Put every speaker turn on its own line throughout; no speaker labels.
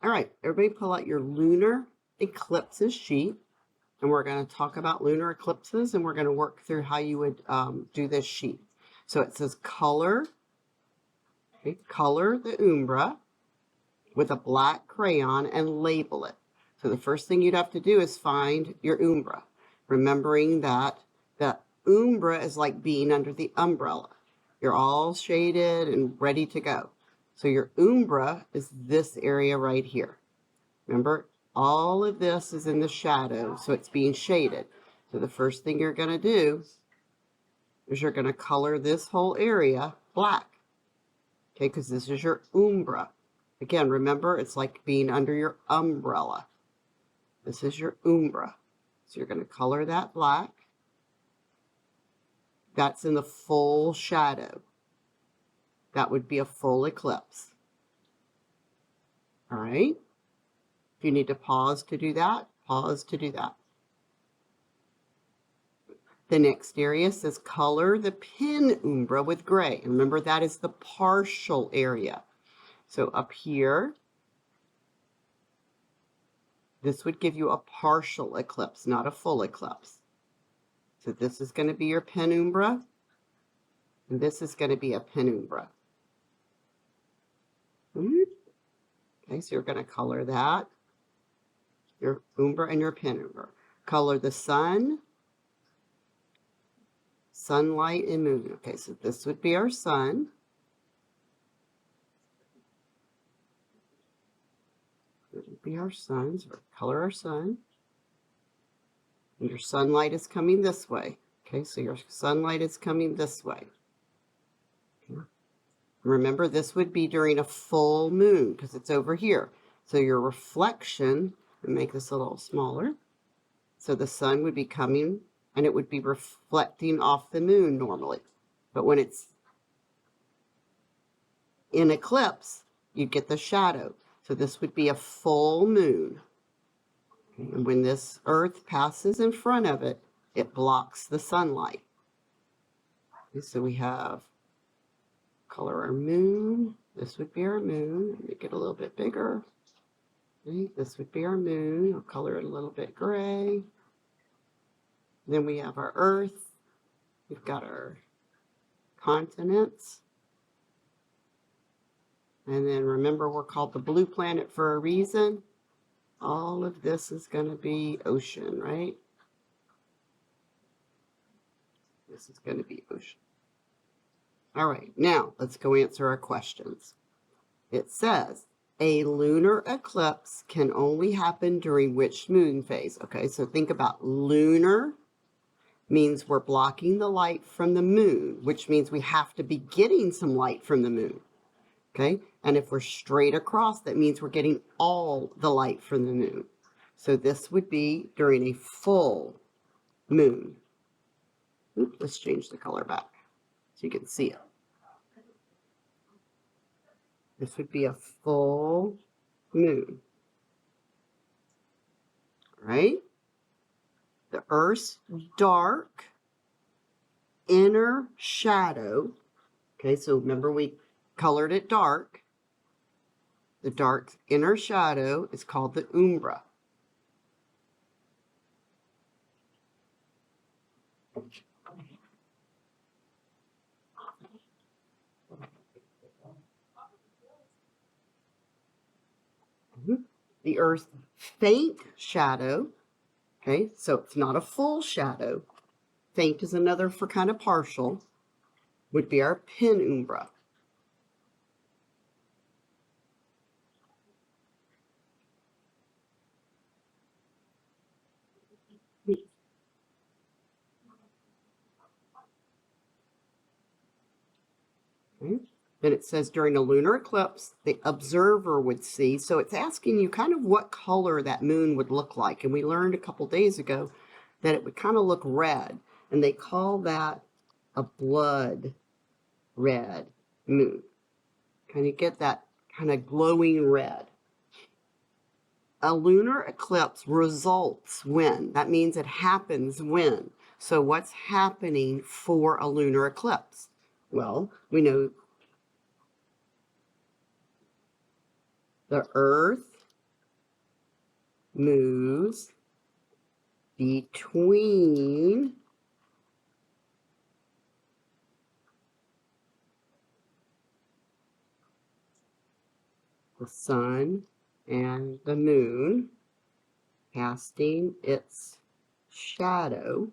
All right, everybody pull out your lunar eclipses sheet, and we're going to talk about lunar eclipses, and we're going to work through how you would do this sheet. So it says color, okay, color the umbra with a black crayon and label it. So the first thing you'd have to do is find your umbra, remembering that the umbra is like being under the umbrella. You're all shaded and ready to go. So your umbra is this area right here. Remember, all of this is in the shadow, so it's being shaded. So the first thing you're going to do is you're going to color this whole area black. Okay, because this is your umbra. Again, remember, it's like being under your umbrella. This is your umbra. So you're going to color that black. That's in the full shadow. That would be a full eclipse. All right? If you need to pause to do that, pause to do that. The next area says color the penumbra with gray. And remember, that is the partial area. So up here, this would give you a partial eclipse, not a full eclipse. So this is going to be your penumbra, and this is going to be a penumbra. Okay, so you're going to color that, your umbra and your penumbra. Color the sun, sunlight, and moon. Okay, so this would be our sun. This would be our sun, so color our sun. And your sunlight is coming this way. Okay, so your sunlight is coming this way. Okay. Remember, this would be during a full moon because it's over here. So your reflection, and make this a little smaller. So the sun would be coming and it would be reflecting off the moon normally. But when it's in eclipse, you get the shadow. So this would be a full moon. And when this earth passes in front of it, it blocks the sunlight. Okay, so we have color our moon. This would be our moon. Make it a little bit bigger. Okay, this would be our moon. I'll color it a little bit gray. Then we have our earth. We've got our continents. And then remember, we're called the blue planet for a reason. All of this is going to be ocean, right? This is going to be ocean. All right, now let's go answer our questions. It says, a lunar eclipse can only happen during which moon phase? Okay, so think about lunar means we're blocking the light from the moon, which means we have to be getting some light from the moon. Okay, and if we're straight across, that means we're getting all the light from the moon. So this would be during a full moon. Oops, let's change the color back so you can see it. This would be a full moon. All right? The Earth's dark inner shadow. Okay, so remember we colored it dark. The dark inner shadow is called the umbra. The Earth's faint shadow, okay, so it's not a full shadow. Faint is another for kind of partial, would be our penumbra. Okay. Then it says during a lunar eclipse, the observer would see. So it's asking you kind of what color that moon would look like. And we learned a couple days ago that it would kind of look red. And they call that a blood red moon. Kind of get that kind of glowing red. A lunar eclipse results when? That means it happens when. So what's happening for a lunar eclipse? Well, we know the Earth moves between the sun and the moon, casting its shadow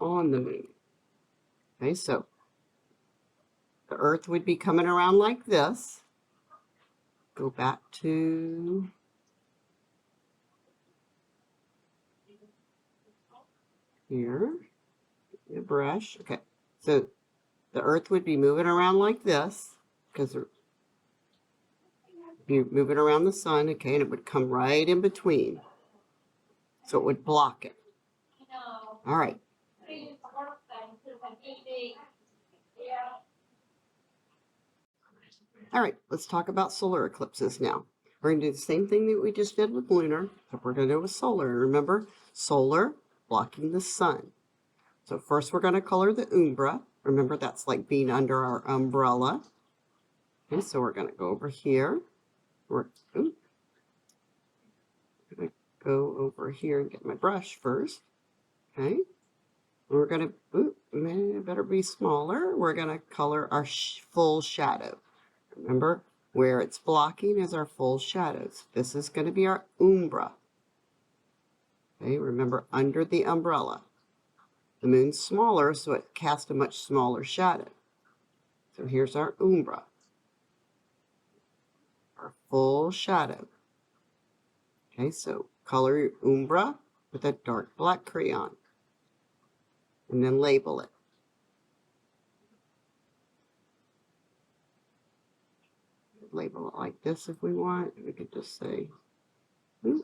on the moon. Okay, so the Earth would be coming around like this. Go back to here, the brush. Okay, so the Earth would be moving around like this because you're moving around the sun, okay, and it would come right in between. So it would block it. All right. All right, let's talk about solar eclipses now. We're going to do the same thing that we just did with lunar, but we're going to do it with solar. Remember, solar blocking the sun. So first we're going to color the umbra. Remember, that's like being under our umbrella. Okay, so we're going to go over here. We're going to go over here and get my brush first. Okay. We're going to, better be smaller. We're going to color our full shadow. Remember, where it's blocking is our full shadows. This is going to be our umbra. Okay, remember, under the umbrella. The moon's smaller, so it casts a much smaller shadow. So here's our umbra, our full shadow. Okay, so color your umbra with a dark black crayon, and then label it. Label it like this if we want. We could just say, this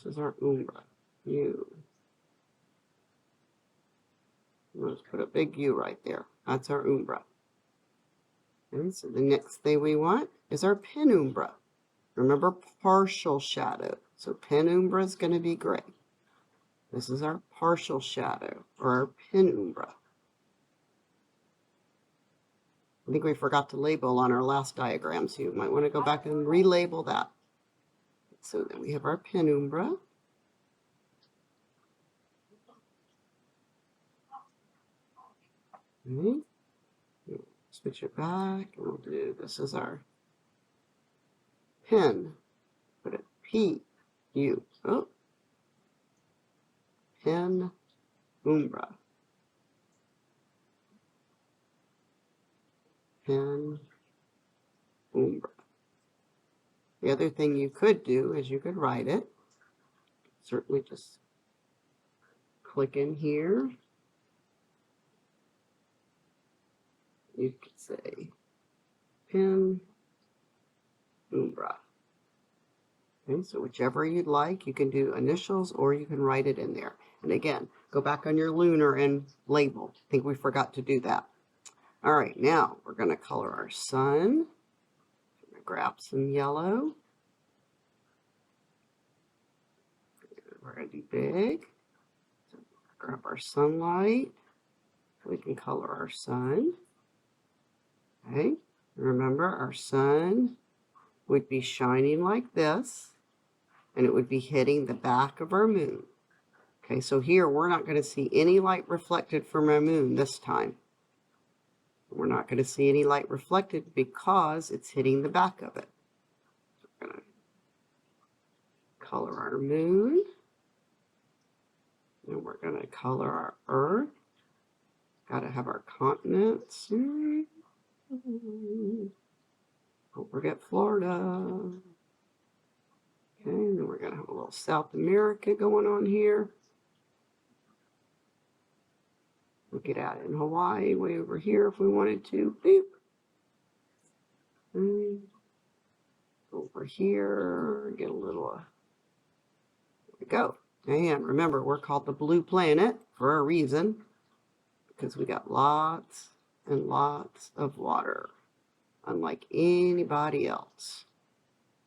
is our umbra. U. Let's put a big U right there. That's our umbra. And so the next thing we want is our penumbra. Remember, partial shadow. So penumbra is going to be gray. This is our partial shadow, or our penumbra. I think we forgot to label on our last diagram, so you might want to go back and relabel that. So then we have our penumbra. Okay. Switch it back, and we'll do, this is our pen. Put it P-U. Oh. Penumbra. Penumbra. The other thing you could do is you could write it. Certainly just click in here. You could say penumbra. Okay, so whichever you'd like, you can do initials or you can write it in there. And again, go back on your lunar and label. I think we forgot to do that. All right, now we're going to color our sun. I'm going to grab some yellow. We're going to do big. So grab our sunlight. We can color our sun. Okay, remember our sun would be shining like this, and it would be hitting the back of our moon. Okay, so here we're not going to see any light reflected from our moon this time. We're not going to see any light reflected because it's hitting the back of it. So we're going to color our moon. And we're going to color our Earth. Got to have our continents. Don't forget Florida. Okay, and then we're going to have a little South America going on here. We could add in Hawaii way over here if we wanted to. Boop. And over here, get a little, there we go. And remember, we're called the blue planet for a reason, because we got lots and lots of water, unlike anybody else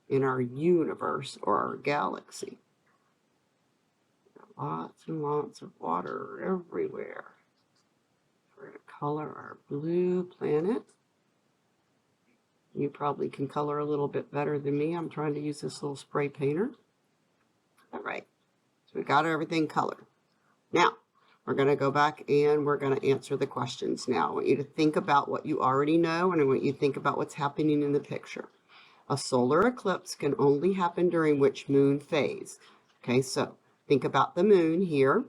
in our universe or our galaxy. Lots and lots of water everywhere. We're going to color our blue planet You probably can color a little bit better than me. I'm trying to use this little spray painter. All right, so we got everything colored. Now, we're going to go back and we're going to answer the questions now. I want you to think about what you already know, and I want you to think about what's happening in the picture. A solar eclipse can only happen during which moon phase? Okay, so think about the moon here.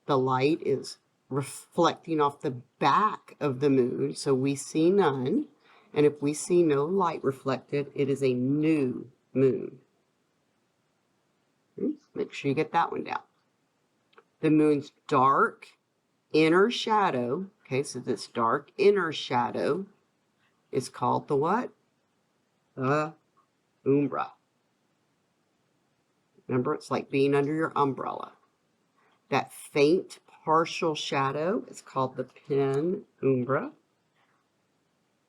The light is reflecting off the back of the moon, so we see none. And if we see no light reflected, it is a new moon. Make sure you get that one down. The moon's dark inner shadow, okay, so this dark inner shadow is called the what? The umbra. Remember, it's like being under your umbrella. That faint partial shadow is called the penumbra,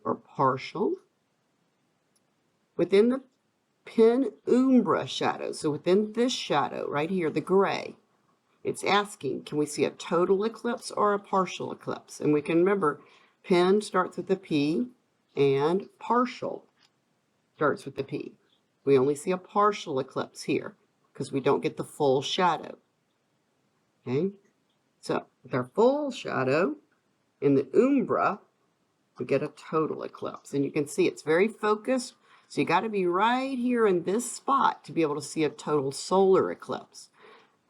or partial. Within the penumbra shadow, so within this shadow right here, the gray, it's asking, can we see a total eclipse or a partial eclipse? And we can remember, pen starts with a P, and partial starts with the P. We only see a partial eclipse here, because we don't get the full shadow. Okay, so with our full shadow in the umbra, we get a total eclipse. And you can see it's very focused, so you got to be right here in this spot to be able to see a total solar eclipse.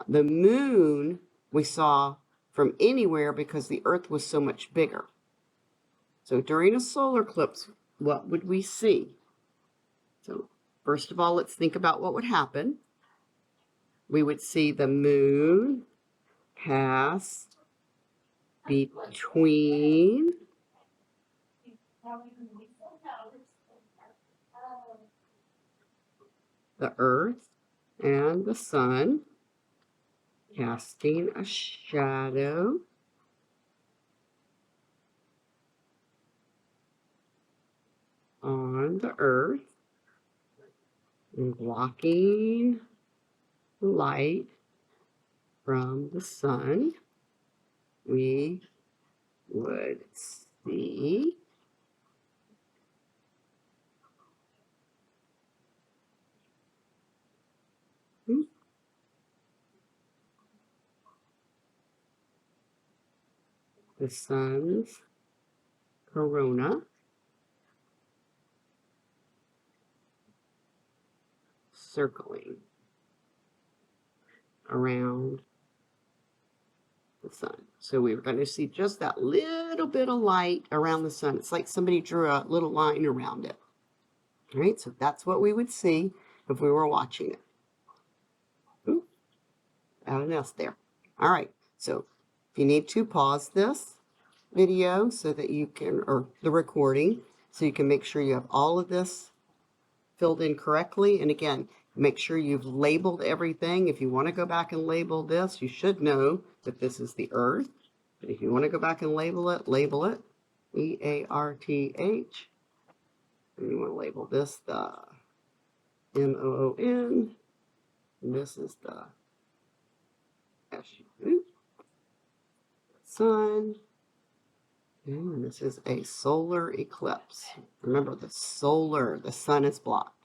The moon we saw from anywhere because the Earth was so much bigger. So during a solar eclipse, what would we see? So first of all, let's think about what would happen. We would see the moon pass between the Earth and the sun, casting a shadow on the Earth and blocking the light from the sun. We would see the sun's corona circling around the sun. So we were going to see just that little bit of light around the sun. It's like somebody drew a little line around it. All right, so that's what we would see if we were watching it. Ooh, got an S there. All right, so if you need to, pause this video so that you can, or the recording, so you can make sure you have all of this filled in correctly. And again, make sure you've labeled everything. If you want to go back and label this, you should know that this is the Earth. But if you want to go back and label it, E-A-R-T-H. And you want to label this the M-O-O-N. And this is the S-U, sun. And this is a solar eclipse. Remember, the sun is blocked.